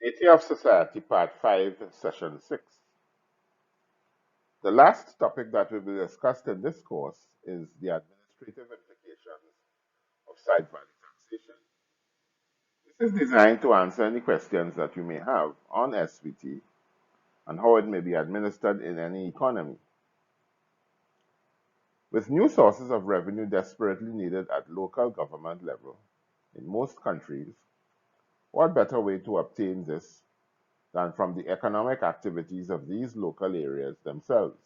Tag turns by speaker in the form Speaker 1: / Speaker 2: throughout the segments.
Speaker 1: Nature of Society, Part 5, Session 6. The last topic that will be discussed in this course is the administrative implications of site value taxation. This is designed to answer any questions that you may have on SVT and how it may be administered in any economy. With new sources of revenue desperately needed at local government level in most countries, what better way to obtain this than from the economic activities of these local areas themselves?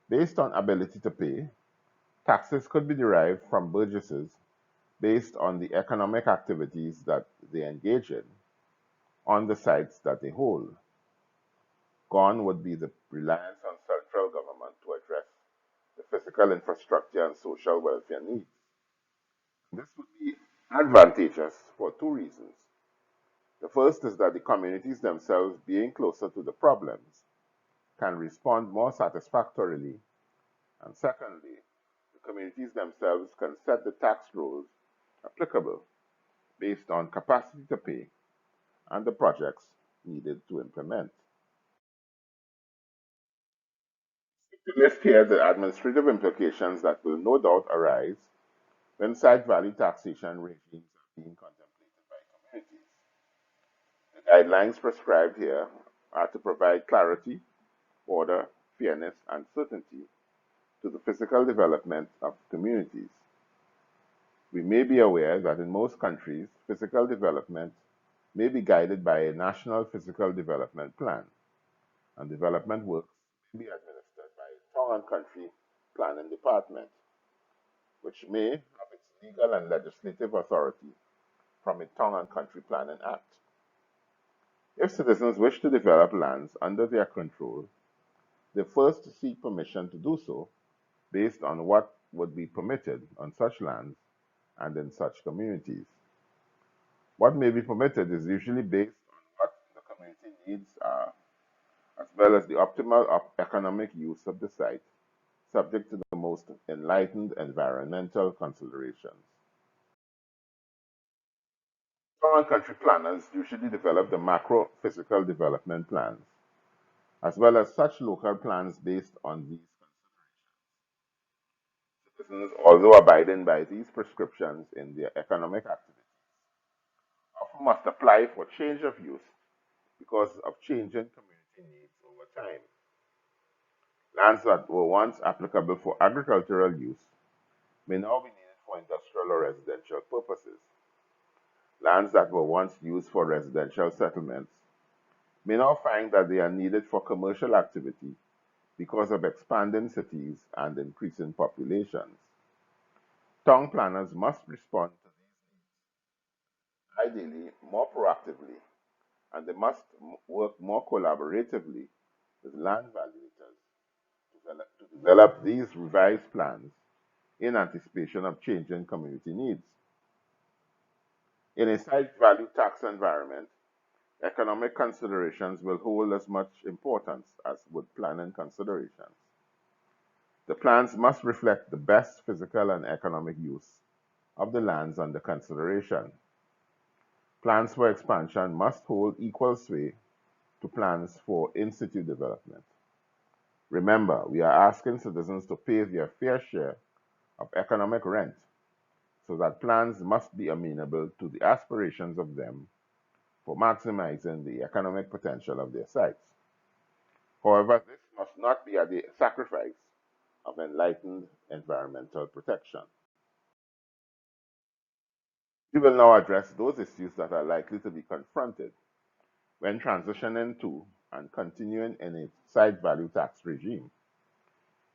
Speaker 1: Based on ability to pay, taxes could be derived from burgesses based on the economic activities that they engage in on the sites that they hold. Gone would be the reliance on central government to address the physical infrastructure and social welfare needs. This would be advantageous for two reasons. The first is that the communities themselves, being closer to the problems, can respond more satisfactorily. And secondly, the communities themselves can set the tax rules applicable based on capacity to pay and the projects needed to implement. To list here the administrative implications that will no doubt arise when site value taxation regimes are being contemplated by communities. The guidelines prescribed here are to provide clarity, order, fairness, and certainty to the physical development of communities. We may be aware that in most countries, physical development may be guided by a national physical development plan, and development works may be administered by a town and country planning department, which may have its legal and legislative authority from a town and country planning act. If citizens wish to develop lands under their control, they first seek permission to do so based on what would be permitted on such lands and in such communities. What may be permitted is usually based on what the community needs are, as well as the optimal economic use of the site, subject to the most enlightened environmental considerations. Town and country planners usually develop the macro physical development plans, as well as such local plans based on these citizens, although abiding by these prescriptions in their economic activities, often must apply for change of use because of changing community needs over time. Lands that were once applicable for agricultural use may now be needed for industrial or residential purposes. Lands that were once used for residential settlements may now find that they are needed for commercial activity because of expanding cities and increasing populations. Town planners must respond to these needs, ideally more proactively, and they must work more collaboratively with land valuators to develop these revised plans in anticipation of changing community needs. In a site value tax environment, economic considerations will hold as much importance as would planning considerations. The plans must reflect the best physical and economic use of the lands under consideration. Plans for expansion must hold equal sway to plans for in situ development. Remember, we are asking citizens to pay their fair share of economic rent, so that plans must be amenable to the aspirations of them for maximizing the economic potential of their sites. However, this must not be at the sacrifice of enlightened environmental protection. We will now address those issues that are likely to be confronted when transitioning to and continuing in a site value tax regime.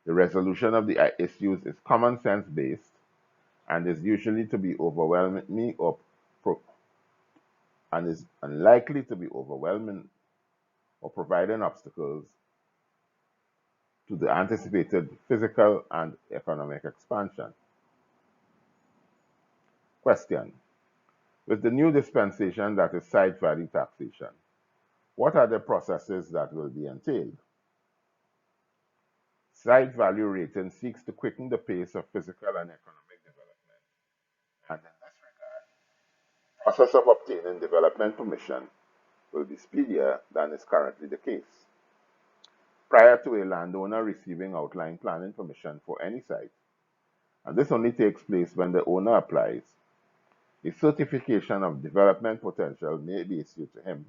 Speaker 1: The resolution of the issues is common sense based and is usually to be overwhelming and is unlikely to be overwhelming or providing obstacles to the anticipated physical and economic expansion. Question. With the new dispensation that is site value taxation, what are the processes that will be entailed? Site value rating seeks to quicken the pace of physical and economic development, and in this regard, process of obtaining development permission will be speedier than is currently the case. Prior to a landowner receiving outline planning permission for any site, and this only takes place when the owner applies, a certification of development potential may be issued to him,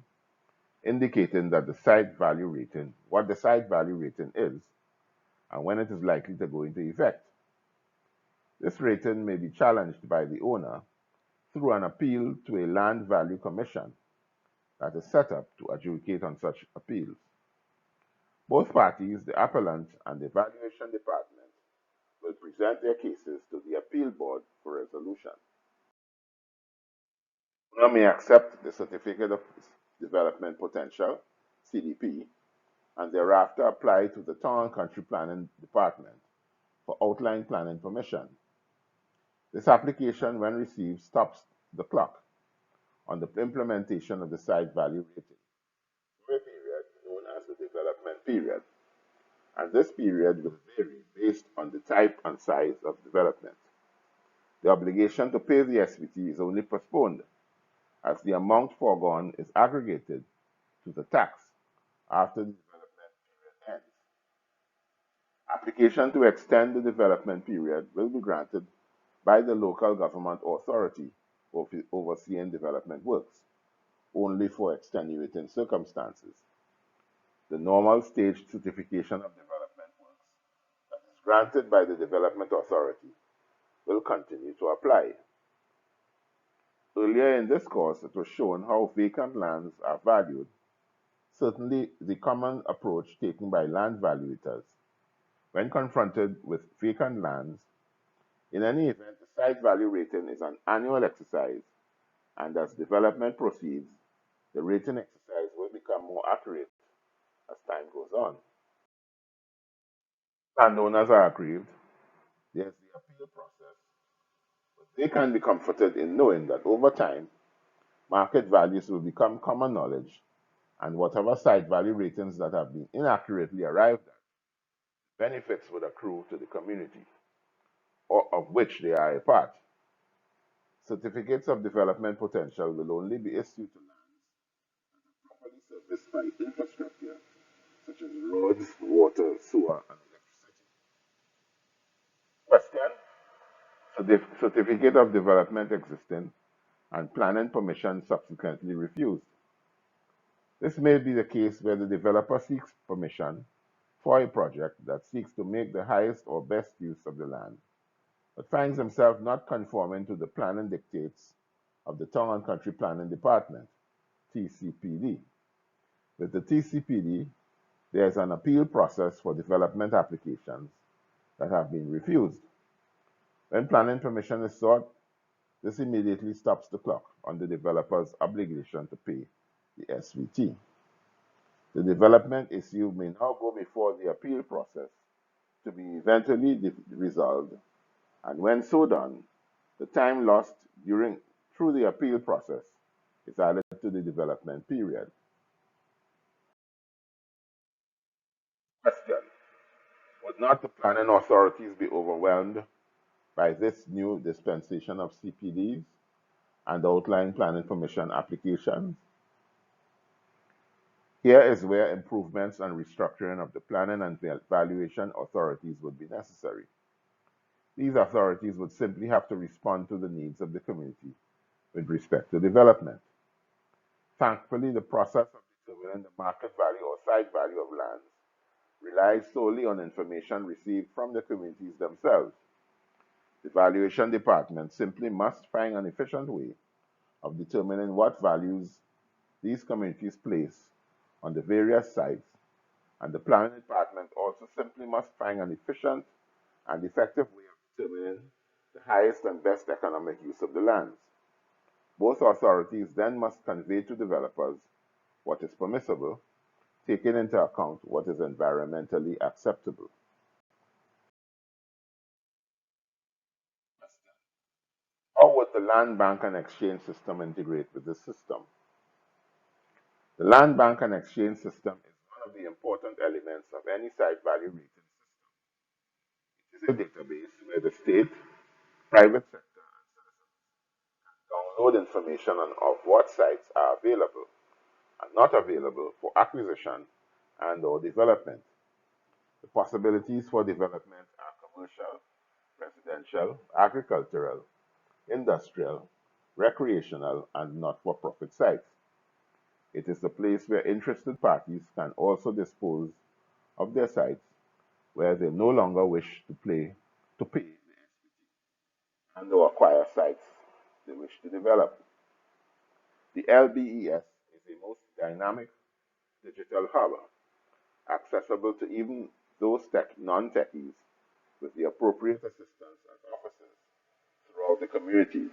Speaker 1: indicating that the site value rating, what the site value rating is, and when it is likely to go into effect. This rating may be challenged by the owner through an appeal to a land value commission that is set up to adjudicate on such appeals. Both parties, the appellant and the valuation department, will present their cases to the appeal board for resolution. Owner may accept the Certificate of Development Potential, CDP, and thereafter apply to the Town and Country Planning Department for outline planning permission. This application, when received, stops the clock on the implementation of the site value rating for a period known as the development period, and this period will vary based on the type and size of development. The obligation to pay the SVT is only postponed as the amount foregone is aggregated to the tax after the development period ends. Application to extend the development period will be granted by the local government authority overseeing development works, only for extenuating circumstances. The normal staged certification of development works that is granted by the development authority will continue to apply. Earlier in this course, it was shown how vacant lands are valued. Certainly, the common approach taken by land valuators when confronted with vacant lands, in any event, the site value rating is an annual exercise, and as development proceeds, the rating exercise will become more accurate as time goes on. Landowners are aggrieved. There's the appeal process. But they can be comforted in knowing that over time, market values will become common knowledge, and whatever site value ratings that have been inaccurately arrived at, benefits would accrue to the community, or of which they are a part. Certificates of development potential will only be issued to lands properly serviced by infrastructure such as roads, water, sewer, and electricity. Question? So the certificate of development existing and planning permission subsequently refused. This may be the case where the developer seeks permission for a project that seeks to make the highest or best use of the land, but finds himself not conforming to the planning dictates of the Town and Country Planning Department, TCPD. With the TCPD, there is an appeal process for development applications that have been refused. When planning permission is sought, this immediately stops the clock on the developer's obligation to pay the SVT. The development issue may now go before the appeal process to be eventually resolved, and when so done, the time lost through the appeal process is added to the development period. Question: would not the planning authorities be overwhelmed by this new dispensation of CPDs and outline planning permission applications? Here is where improvements and restructuring of the planning and valuation authorities would be necessary. These authorities would simply have to respond to the needs of the community with respect to development. Thankfully, the process of determining the market value or site value of lands relies solely on information received from the communities themselves. The valuation department simply must find an efficient way of determining what values these communities place on the various sites, and the planning department also simply must find an efficient and effective way of determining the highest and best economic use of the lands. Both authorities then must convey to developers what is permissible, taking into account what is environmentally acceptable. How would the land bank and exchange system integrate with this system? The land bank and exchange system is one of the important elements of any site value rating system. It is a database where the state, private sector, and citizens download information on of what sites are available. and not available for acquisition and or development. The possibilities for development are commercial, residential, agricultural, industrial, recreational, and not-for-profit sites. It is the place where interested parties can also dispose of their sites where they no longer wish to pay and or acquire sites they wish to develop. The LBES is the most dynamic digital hub, accessible to even those non-techies with the appropriate assistance and offices throughout the communities,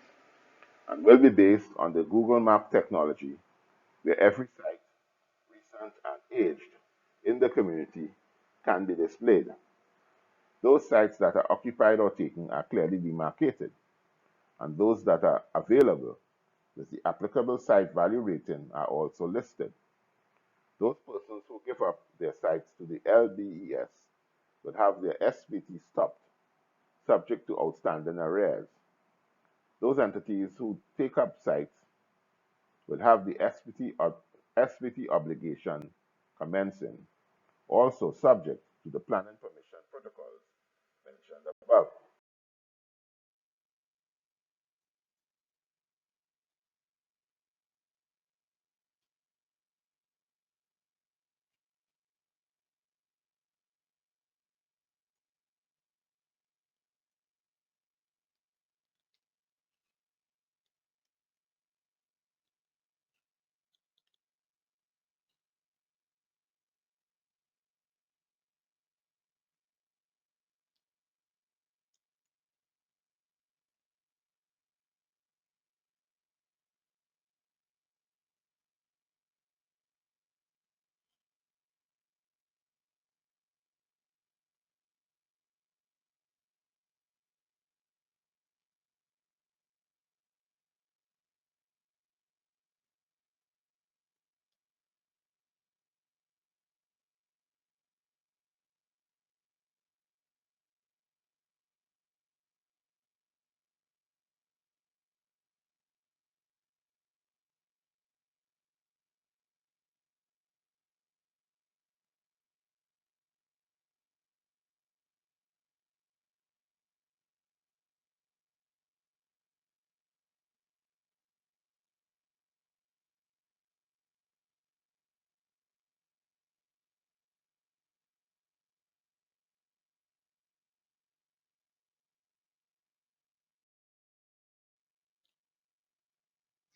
Speaker 1: and will be based on the Google Map technology where every site, recent and aged, in the community can be displayed. Those sites that are occupied or taken are clearly demarcated, and those that are available with the applicable site value rating are also listed. Those persons who give up their sites to the LBES will have their SVT stopped, subject to outstanding arrears. Those entities who take up sites will have the SVT obligation commencing, also subject to the planning permission protocols mentioned above.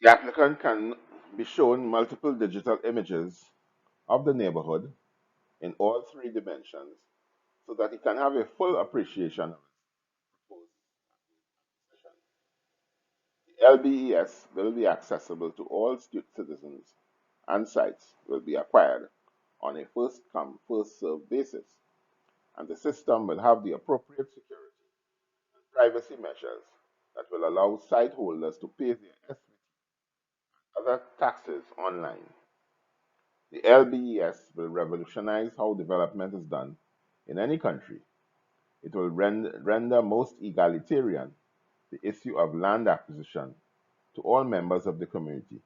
Speaker 1: The applicant can be shown multiple digital images of the neighborhood in all three dimensions so that he can have a full appreciation of its proposed position. The LBES will be accessible to all citizens, and sites will be acquired on a first come, first served basis, and the system will have the appropriate security and privacy measures that will allow site holders to pay their SVT and other taxes online. The LBES will revolutionize how development is done in any country. It will render most egalitarian the issue of land acquisition to all members of the community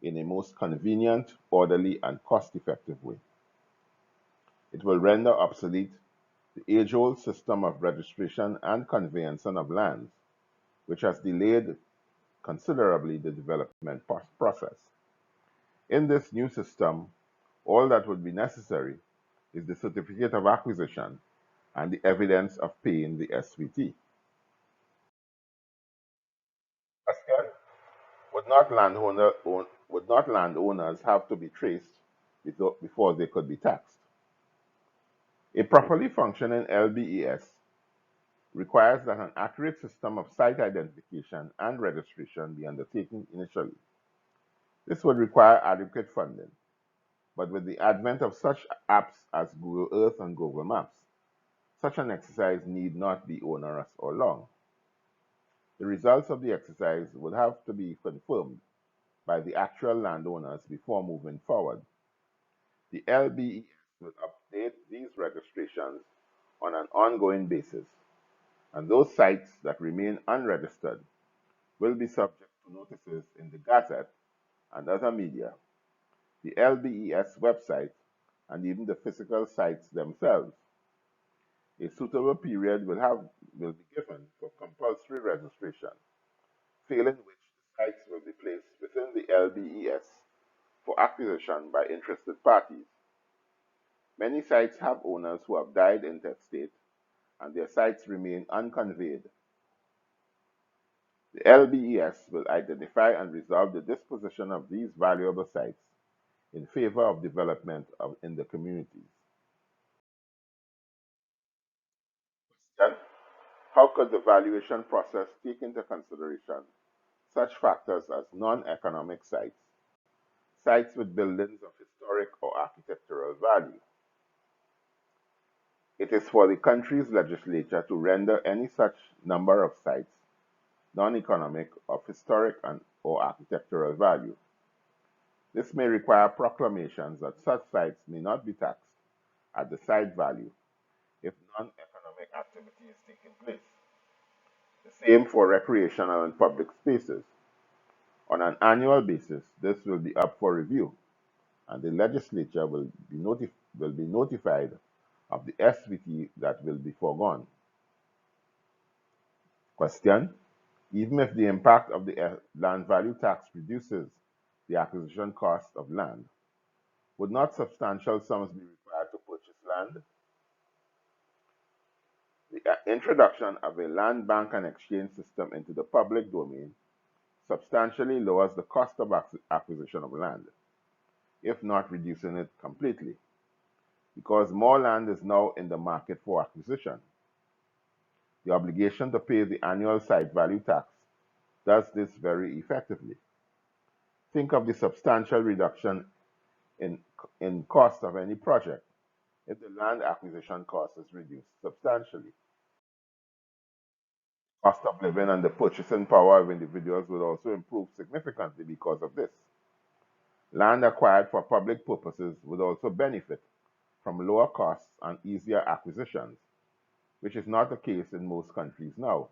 Speaker 1: in a most convenient, orderly, and cost-effective way. It will render obsolete the age-old system of registration and conveyance of lands, which has delayed considerably the development process. In this new system, all that would be necessary is the certificate of acquisition and the evidence of paying the SVT. Question: would not landowners have to be traced before they could be taxed? A properly functioning LBES requires that an accurate system of site identification and registration be undertaken initially. This would require adequate funding, but with the advent of such apps as Google Earth and Google Maps, such an exercise need not be onerous or long. The results of the exercise would have to be confirmed by the actual landowners before moving forward. The LBES will update these registrations on an ongoing basis, and those sites that remain unregistered will be subject to notices in the Gazette and other media. the LBES website, and even the physical sites themselves. A suitable period will be given for compulsory registration, failing which the sites will be placed within the LBES for acquisition by interested parties. Many sites have owners who have died intestate, and their sites remain unconveyed. The LBES will identify and resolve the disposition of these valuable sites in favor of development in the communities. Then, how could the valuation process take into consideration such factors as non-economic sites, sites with buildings of historic or architectural value? It is for the country's legislature to render any such number of sites non-economic, of historic or architectural value. This may require proclamations that such sites may not be taxed at the site value if non-economic activity is taking place. The same for recreational and public spaces. On an annual basis, this will be up for review, and the legislature will be notified of the SVT that will be foregone. Question: even if the impact of the land value tax reduces the acquisition cost of land, would not substantial sums be required to purchase land? The introduction of a land bank and exchange system into the public domain substantially lowers the cost of acquisition of land, if not reducing it completely, because more land is now in the market for acquisition. The obligation to pay the annual site value tax does this very effectively. Think of the substantial reduction in, in cost of any project if the land acquisition cost is reduced substantially. Cost of living and the purchasing power of individuals will also improve significantly because of this. Land acquired for public purposes would also benefit from lower costs and easier acquisitions, which is not the case in most countries now.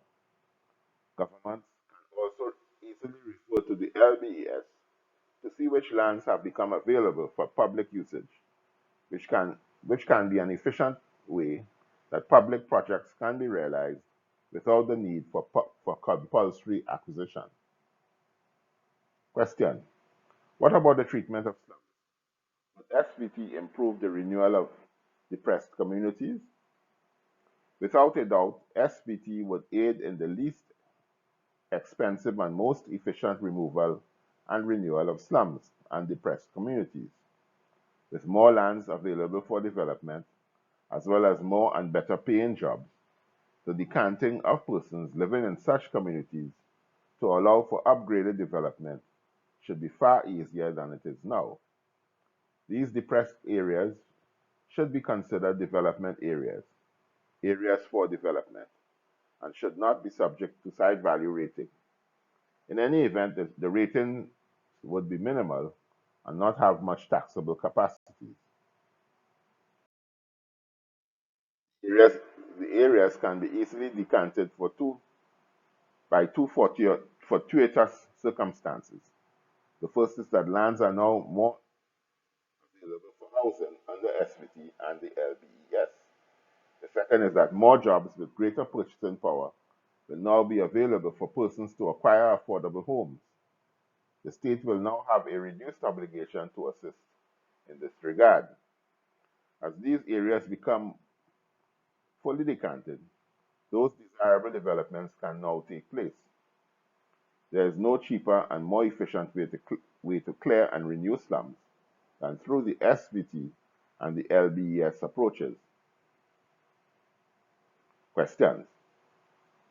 Speaker 1: Governments can also easily refer to the LBES to see which lands have become available for public usage, which can, which can be an efficient way that public projects can be realized without the need for compulsory acquisition. Question: what about the treatment of slums? Would SVT improve the renewal of depressed communities? Without a doubt, SVT would aid in the least expensive and most efficient removal and renewal of slums and depressed communities. With more lands available for development, as well as more and better paying jobs, the decanting of persons living in such communities to allow for upgraded development should be far easier than it is now. These depressed areas should be considered development areas, areas for development, and should not be subject to site value rating. In any event, the rating would be minimal and not have much taxable capacity. Areas, the areas can be easily decanted by two fortuitous circumstances. The first is that lands are now more available for housing under SVT and the LBES. The second is that more jobs with greater purchasing power will now be available for persons to acquire affordable homes. The state will now have a reduced obligation to assist in this regard. As these areas become fully decanted, those desirable developments can now take place. There is no cheaper and more efficient way to clear and renew slums than through the SVT and the LBES approaches. Questions?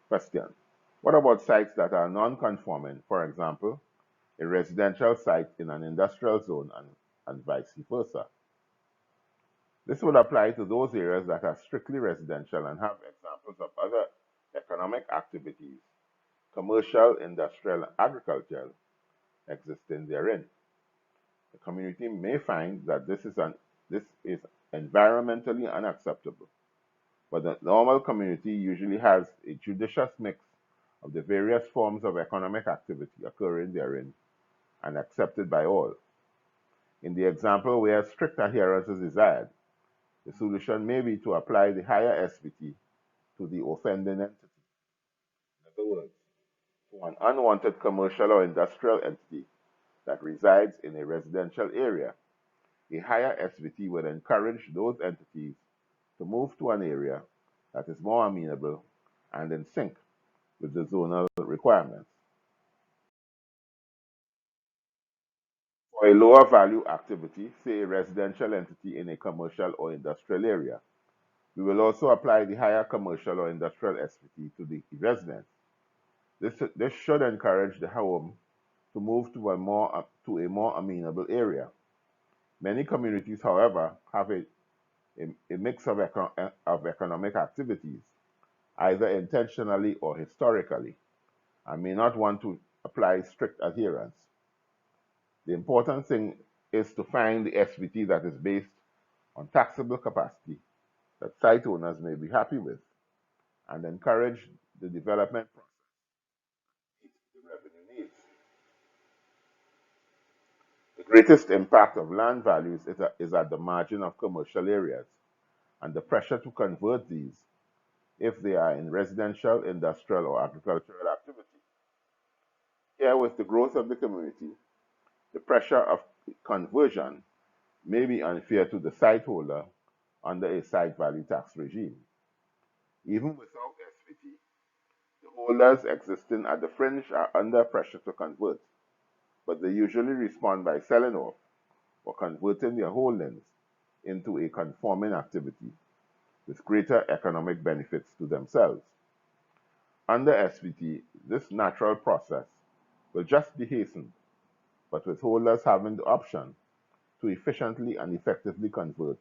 Speaker 1: Question: what about sites that are non-conforming, for example, a residential site in an industrial zone and vice versa? This would apply to those areas that are strictly residential and have examples of other economic activities, commercial, industrial, and agricultural, existing therein. The community may find that this is environmentally unacceptable, but the normal community usually has a judicious mix of the various forms of economic activity occurring therein and accepted by all. In the example where strict adherence is desired, the solution may be to apply the higher SVT to the offending entity. In other words, for an unwanted commercial or industrial entity that resides in a residential area, a higher SVT would encourage those entities to move to an area that is more amenable and in sync with the zonal requirements. For a lower value activity, say a residential entity in a commercial or industrial area, we will also apply the higher commercial or industrial SVT to the residents. This should encourage the home to move to a more amenable area. Many communities, however, have a mix of economic activities, either intentionally or historically, and may not want to apply strict adherence. The important thing is to find the SVT that is based on taxable capacity that site owners may be happy with and encourage the development process to meet the revenue needs. The greatest impact of land values is at the margin of commercial areas, and the pressure to convert these if they are in residential, industrial, or agricultural activity. Here, with the growth of the community, the pressure of conversion may be unfair to the site holder under a site value tax regime. Even without SVT, the holders existing at the fringe are under pressure to convert, but they usually respond by selling off or converting their holdings into a conforming activity with greater economic benefits to themselves. Under SVT, this natural process will just be hastened, but with holders having the option to efficiently and effectively convert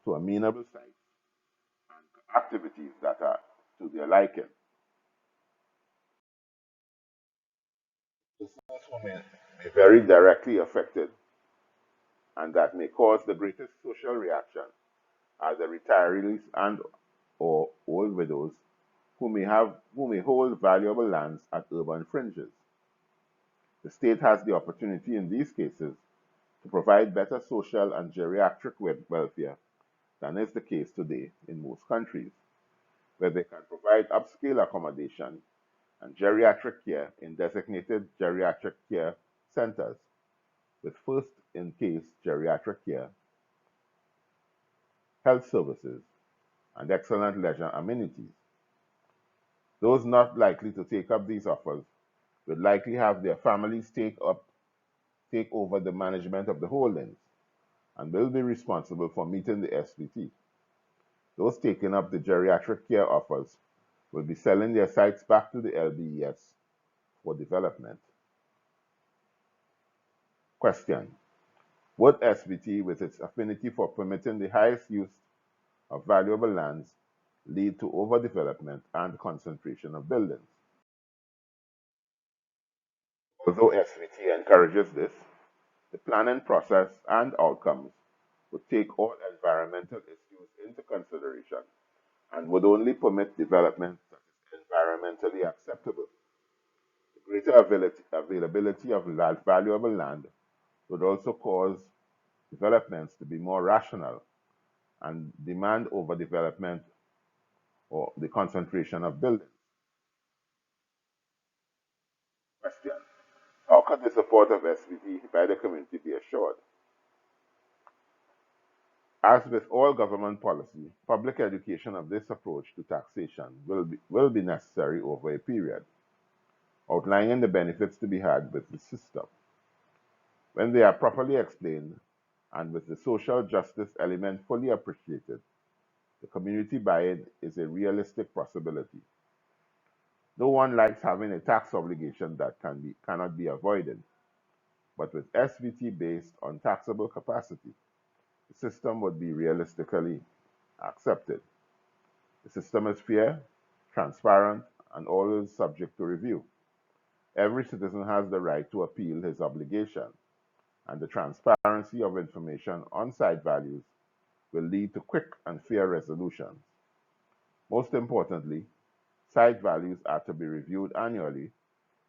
Speaker 1: to amenable sites and activities that are to their liking. Business who may be very directly affected and that may cause the greatest social reaction are the retirees and or old widows who may hold valuable lands at urban fringes. The state has the opportunity in these cases to provide better social and geriatric welfare than is the case today in most countries, where they can provide upscale accommodation and geriatric care in designated geriatric care centers with first in case geriatric care, health services, and excellent leisure amenities. Those not likely to take up these offers would likely have their families take over the management of the holdings and will be responsible for meeting the SVT. Those taking up the geriatric care offers will be selling their sites back to the LBES for development. Question: would SVT, with its affinity for permitting the highest use of valuable lands, lead to overdevelopment and concentration of buildings? Although SVT encourages this, the planning process and outcomes would take all environmental issues into consideration and would only permit development that is environmentally acceptable. The greater availability of valuable land would also cause developments to be more rational and demand overdevelopment or the concentration of buildings. Question: how could the support of SVT by the community be assured? As with all government policy, public education of this approach to taxation will be necessary over a period, outlining the benefits to be had with the system. When they are properly explained and with the social justice element fully appreciated, the community buy-in is a realistic possibility. No one likes having a tax obligation that cannot be avoided, but with SVT based on taxable capacity, the system would be realistically accepted. The system is fair, transparent, and always subject to review. Every citizen has the right to appeal his obligation, and the transparency of information on site values will lead to quick and fair resolutions. Most importantly, site values are to be reviewed annually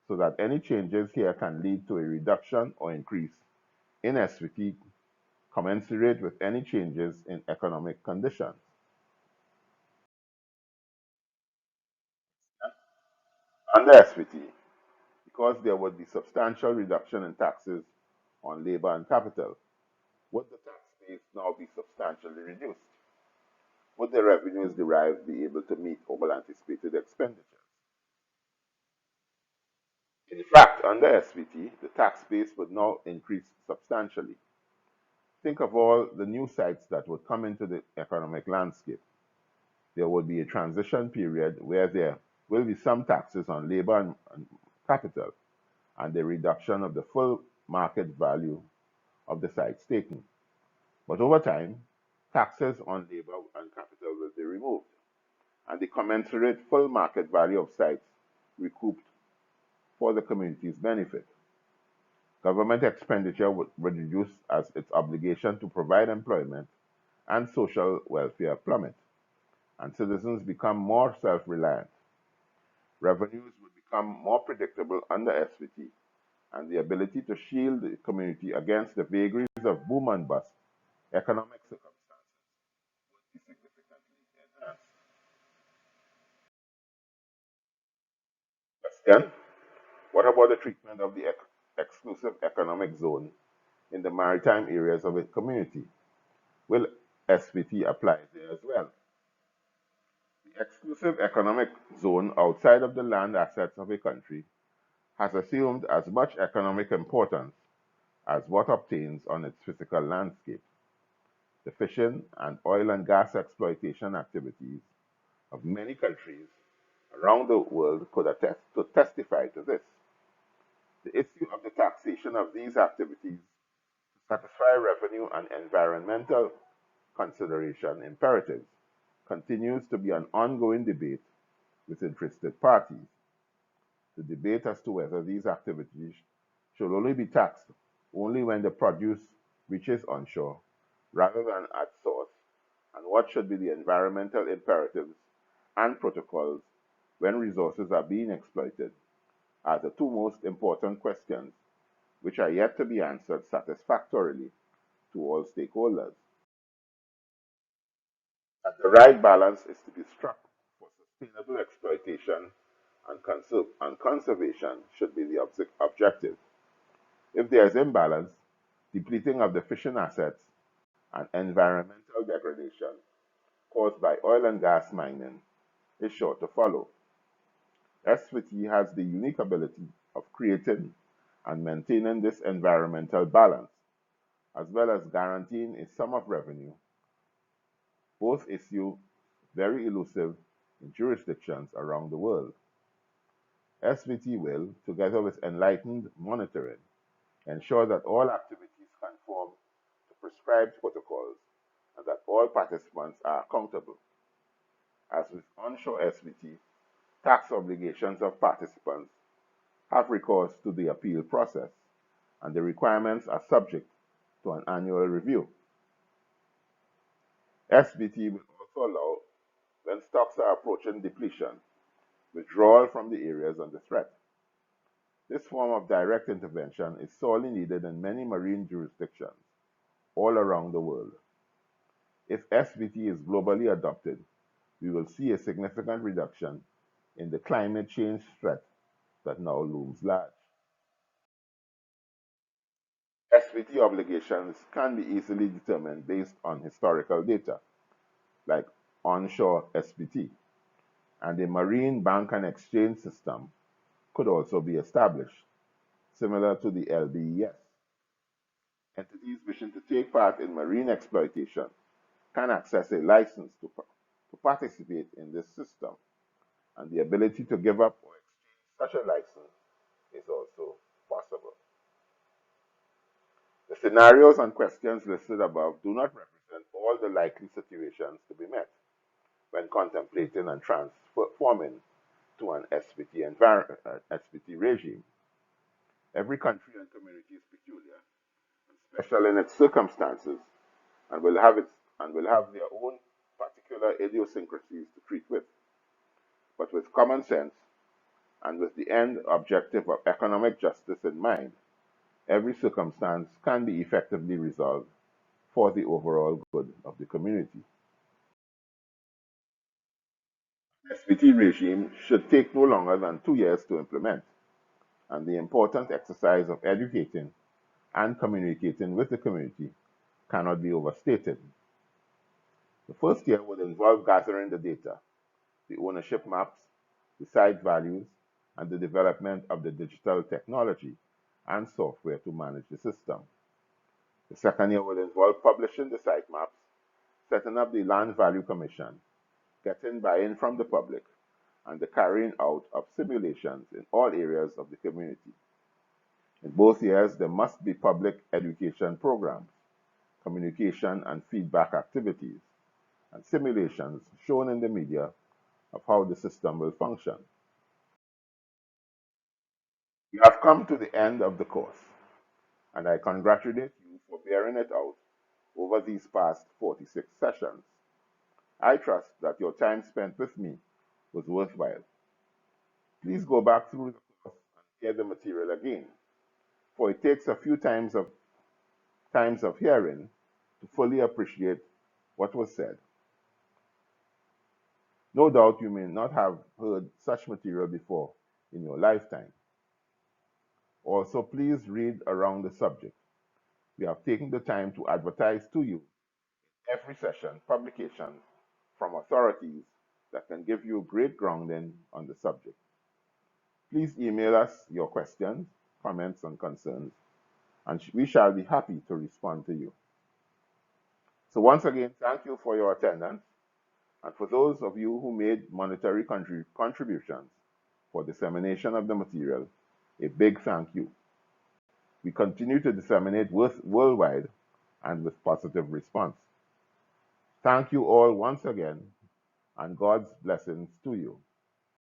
Speaker 1: so that any changes here can lead to a reduction or increase in SVT commensurate with any changes in economic conditions. Under SVT, because there would be substantial reduction in taxes on labor and capital, would the tax base now be substantially reduced? Would the revenues derived be able to meet all anticipated expenditures? In fact, under SVT, the tax base would now increase substantially. Think of all the new sites that would come into the economic landscape. There would be a transition period where there will be some taxes on labor and capital and the reduction of the full market value of the sites taken. But over time, taxes on labor and capital will be removed, and the commensurate full market value of sites recouped for the community's benefit. Government expenditure would reduce as its obligation to provide employment and social welfare plummet, and citizens become more self-reliant. Revenues would become more predictable under SVT, and the ability to shield the community against the vagaries of boom and bust economic circumstances would be significantly enhanced. Question: what about the treatment of the exclusive economic zone in the maritime areas of a community? Will SVT apply there as well? The exclusive economic zone outside of the land assets of a country has assumed as much economic importance as what obtains on its physical landscape. The fishing and oil and gas exploitation activities of many countries around the world could attest to testify to this. The issue of the taxation of these activities to satisfy revenue and environmental consideration imperatives continues to be an ongoing debate with interested parties. The debate as to whether these activities should only be taxed only when the produce reaches onshore rather than at source, and what should be the environmental imperatives and protocols when resources are being exploited are the two most important questions which are yet to be answered satisfactorily to all stakeholders. That the right balance is to be struck for sustainable exploitation and conservation should be the objective. If there is imbalance, depleting of the fishing assets and environmental degradation caused by oil and gas mining is sure to follow. SVT has the unique ability of creating and maintaining this environmental balance, as well as guaranteeing a sum of revenue, both issue very elusive in jurisdictions around the world. SVT will, together with enlightened monitoring, ensure that all activities conform to prescribed protocols and that all participants are accountable. As with onshore SVT, tax obligations of participants have recourse to the appeal process, and the requirements are subject to an annual review. SVT will also allow, when stocks are approaching depletion, withdrawal from the areas under threat. This form of direct intervention is sorely needed in many marine jurisdictions all around the world. If SVT is globally adopted, we will see a significant reduction in the climate change threat that now looms large. SVT obligations can be easily determined based on historical data, like onshore SVT, and a marine bank and exchange system could also be established, similar to the LBES. Entities wishing to take part in marine exploitation can access a license to participate in this system, and the ability to give up or exchange such a license is also possible. The scenarios and questions listed above do not represent all the likely situations to be met when contemplating and transforming to an SVT regime. Every country and community is peculiar and special in its circumstances and will have their own particular idiosyncrasies to treat with. But with common sense and with the end objective of economic justice in mind, every circumstance can be effectively resolved for the overall good of the community. SPT regime should take no longer than 2 years to implement, and the important exercise of educating and communicating with the community cannot be overstated. The first year would involve gathering the data, the ownership maps, the site values, and the development of the digital technology and software to manage the system. The second year will involve publishing the site maps, setting up the Land Value Commission, getting buy-in from the public, and the carrying out of simulations in all areas of the community. In both years, there must be public education programs, communication and feedback activities, and simulations shown in the media of how the system will function. You have come to the end of the course, and I congratulate you for bearing it out over these past 46 sessions. I trust that your time spent with me was worthwhile. Please go back through the course and hear the material again, for it takes a few times of hearing to fully appreciate what was said. No doubt you may not have heard such material before in your lifetime. Also, please read around the subject. We have taken the time to advertise to you every session publications from authorities that can give you great grounding on the subject. Please email us your questions, comments, and concerns, and we shall be happy to respond to you. So once again, thank you for your attendance, and for those of you who made monetary contributions for dissemination of the material, a big thank you. We continue to disseminate worldwide and with positive response. Thank you all once again, and God's blessings to you.